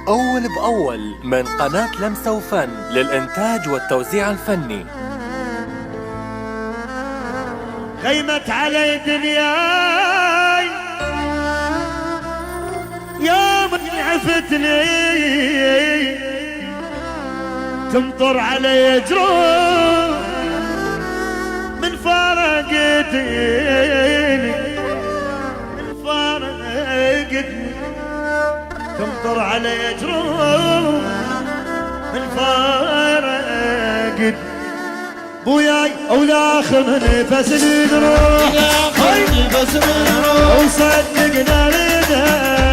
أول بأول من قناة لمسة وفن للإنتاج والتوزيع الفني. غيمت علي دنياي يوم عفتني، تمطر علي جروح من فارقتني، من فارقتني، تمطر علي جروح من فارقتني. بوياي اولاخ نفس الروح، نفس الروح وصدقنا ردها،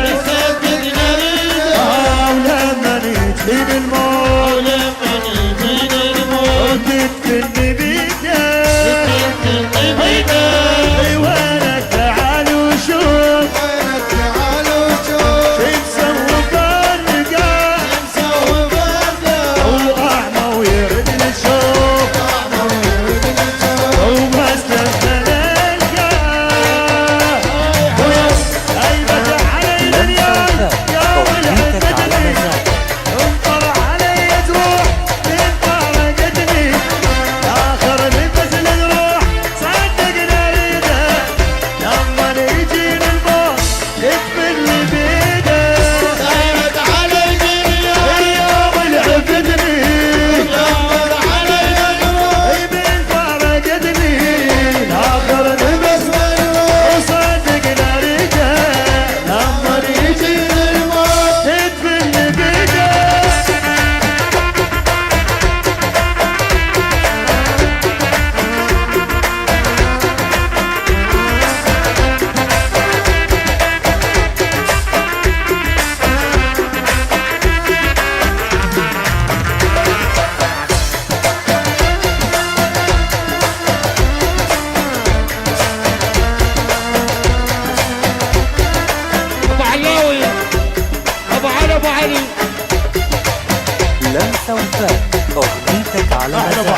صدقنا ردها ولما نجيب الموت، ولما نجيب الموت وتدفني بيدها، تدفني بيدها. وينك تعال وشوف، وينك تعال وشوف شي مسوي بالرقاع، مسوي بالرقاع واعمى ويرد الشوف، لمسة وفن أغنيتك على مزاجك.